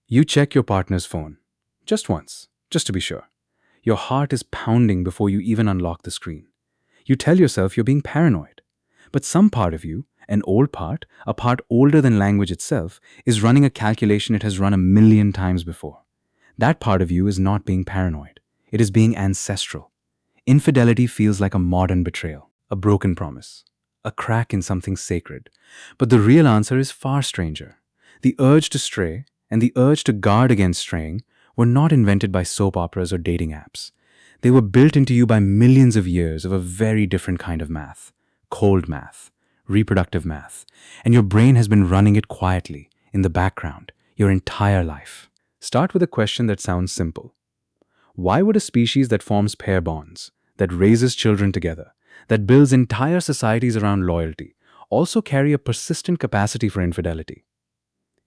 You check your partner's phone. Just once, just to be sure. Your heart is pounding before you even unlock the screen. You tell yourself you're being paranoid. But some part of you, an old part, a part older than language itself, is running a calculation it has run a million times before. That part of you is not being paranoid. It is being ancestral. Infidelity feels like a modern betrayal, a broken promise, a crack in something sacred. But the real answer is far stranger. The urge to stray and the urge to guard against straying were not invented by soap operas or dating apps. They were built into you by millions of years of a very different kind of math, cold math, reproductive math, and your brain has been running it quietly, in the background, your entire life. Start with a question that sounds simple. Why would a species that forms pair bonds, that raises children together, that builds entire societies around loyalty, also carry a persistent capacity for infidelity?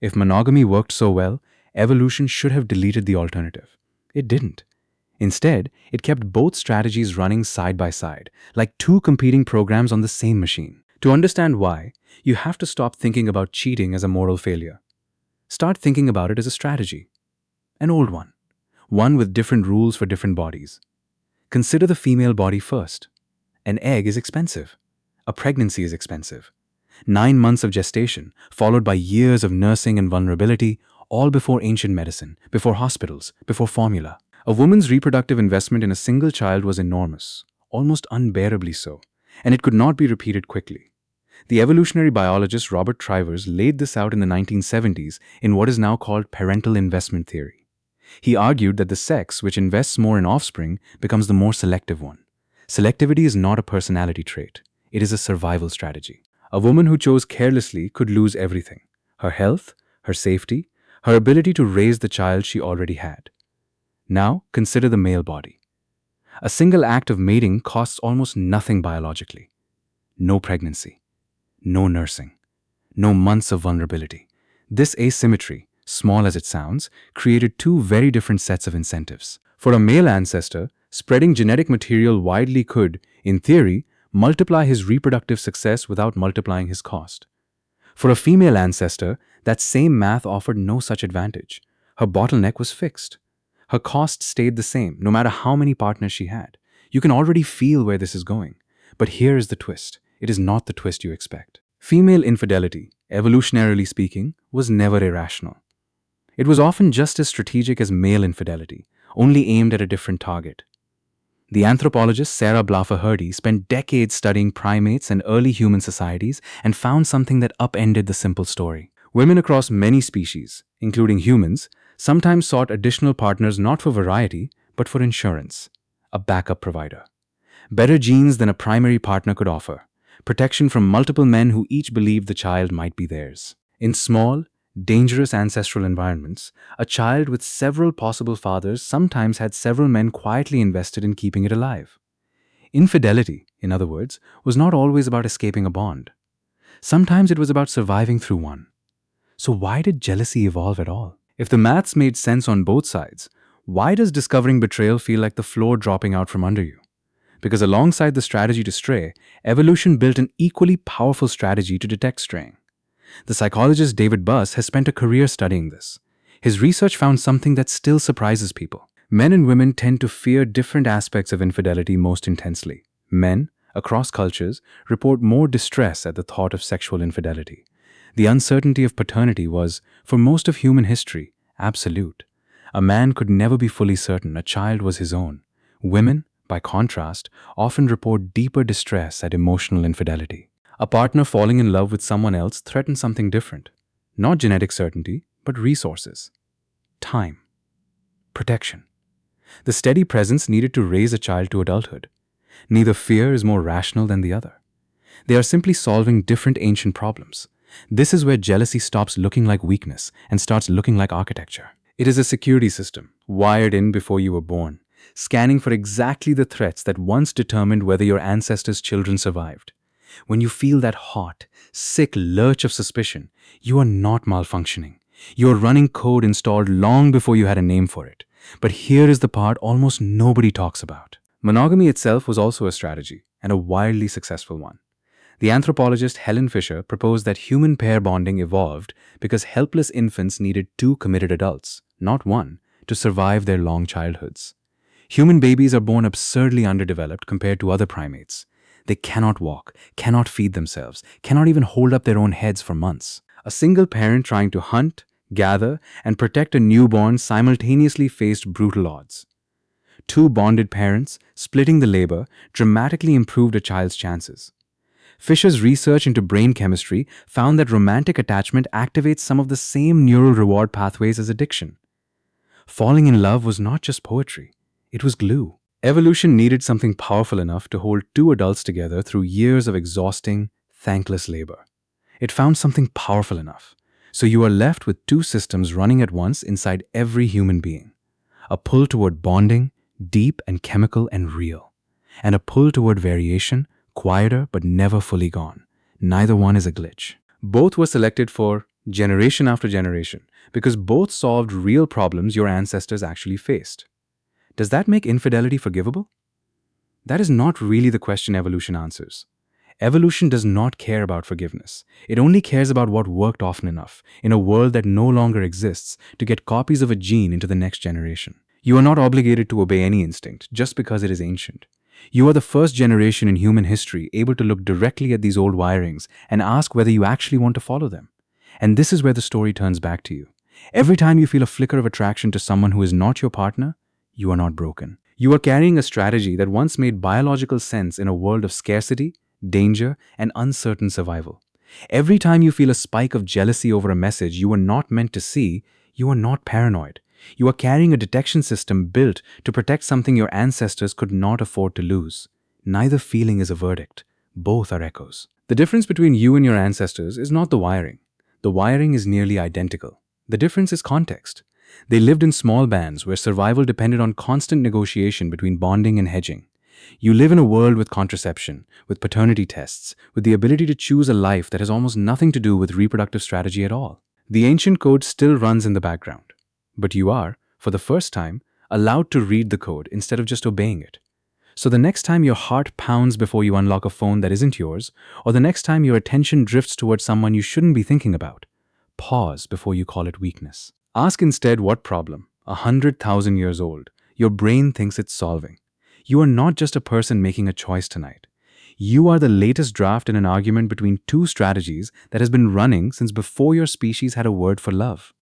If monogamy worked so well, evolution should have deleted the alternative. It didn't. Instead, it kept both strategies running side by side, like two competing programs on the same machine. To understand why, you have to stop thinking about cheating as a moral failure. Start thinking about it as a strategy. An old one with different rules for different bodies. Consider the female body first. An egg is expensive. A pregnancy is expensive. 9 months of gestation, followed by years of nursing and vulnerability, all before ancient medicine, before hospitals, before formula. A woman's reproductive investment in a single child was enormous, almost unbearably so, and it could not be repeated quickly. The evolutionary biologist Robert Trivers laid this out in the 1970s in what is now called parental investment theory. He argued that the sex which invests more in offspring becomes the more selective one. Selectivity is not a personality trait. It is a survival strategy. A woman who chose carelessly could lose everything: her health, her safety, her ability to raise the child she already had. Now, consider the male body. A single act of mating costs almost nothing biologically. No pregnancy, no nursing, no months of vulnerability. This asymmetry, small as it sounds, created two very different sets of incentives. For a male ancestor, spreading genetic material widely could, in theory, multiply his reproductive success without multiplying his cost. For a female ancestor, that same math offered no such advantage. Her bottleneck was fixed. Her cost stayed the same, no matter how many partners she had. You can already feel where this is going. But here is the twist. It is not the twist you expect. Female infidelity, evolutionarily speaking, was never irrational. It was often just as strategic as male infidelity, only aimed at a different target. The anthropologist Sarah Blaffer spent decades studying primates and early human societies and found something that upended the simple story. Women across many species, including humans, sometimes sought additional partners not for variety, but for insurance, a backup provider. Better genes than a primary partner could offer, protection from multiple men who each believed the child might be theirs. In small, dangerous ancestral environments, a child with several possible fathers sometimes had several men quietly invested in keeping it alive. Infidelity, in other words, was not always about escaping a bond. Sometimes it was about surviving through one. So why did jealousy evolve at all? If the maths made sense on both sides, why does discovering betrayal feel like the floor dropping out from under you? Because alongside the strategy to stray, evolution built an equally powerful strategy to detect straying. The psychologist David Buss has spent a career studying this. His research found something that still surprises people. Men and women tend to fear different aspects of infidelity most intensely. Men, across cultures, report more distress at the thought of sexual infidelity. The uncertainty of paternity was, for most of human history, absolute. A man could never be fully certain a child was his own. Women, by contrast, often report deeper distress at emotional infidelity. A partner falling in love with someone else threatens something different. Not genetic certainty, but resources. Time. Protection. The steady presence needed to raise a child to adulthood. Neither fear is more rational than the other. They are simply solving different ancient problems. This is where jealousy stops looking like weakness and starts looking like architecture. It is a security system, wired in before you were born, scanning for exactly the threats that once determined whether your ancestors' children survived. When you feel that hot, sick lurch of suspicion, you are not malfunctioning. You are running code installed long before you had a name for it. But here is the part almost nobody talks about. Monogamy itself was also a strategy, and a wildly successful one. The anthropologist Helen Fisher proposed that human pair bonding evolved because helpless infants needed two committed adults, not one, to survive their long childhoods. Human babies are born absurdly underdeveloped compared to other primates. They cannot walk, cannot feed themselves, cannot even hold up their own heads for months. A single parent trying to hunt, gather, and protect a newborn simultaneously faced brutal odds. Two bonded parents, splitting the labor, dramatically improved a child's chances. Fisher's research into brain chemistry found that romantic attachment activates some of the same neural reward pathways as addiction. Falling in love was not just poetry, it was glue. Evolution needed something powerful enough to hold two adults together through years of exhausting, thankless labor. It found something powerful enough. So you are left with two systems running at once inside every human being. A pull toward bonding, deep and chemical and real. And a pull toward variation, quieter but never fully gone. Neither one is a glitch. Both were selected for generation after generation because both solved real problems your ancestors actually faced. Does that make infidelity forgivable? That is not really the question evolution answers. Evolution does not care about forgiveness. It only cares about what worked often enough, in a world that no longer exists, to get copies of a gene into the next generation. You are not obligated to obey any instinct just because it is ancient. You are the first generation in human history able to look directly at these old wirings and ask whether you actually want to follow them. And this is where the story turns back to you. Every time you feel a flicker of attraction to someone who is not your partner, you are not broken. You are carrying a strategy that once made biological sense in a world of scarcity, danger, and uncertain survival. Every time you feel a spike of jealousy over a message you were not meant to see, you are not paranoid. You are carrying a detection system built to protect something your ancestors could not afford to lose. Neither feeling is a verdict. Both are echoes. The difference between you and your ancestors is not the wiring. The wiring is nearly identical. The difference is context. They lived in small bands where survival depended on constant negotiation between bonding and hedging. You live in a world with contraception, with paternity tests, with the ability to choose a life that has almost nothing to do with reproductive strategy at all. The ancient code still runs in the background, but you are, for the first time, allowed to read the code instead of just obeying it. So the next time your heart pounds before you unlock a phone that isn't yours, or the next time your attention drifts towards someone you shouldn't be thinking about, pause before you call it weakness. Ask instead what problem, 100,000 years old, your brain thinks it's solving. You are not just a person making a choice tonight. You are the latest draft in an argument between two strategies that has been running since before your species had a word for love.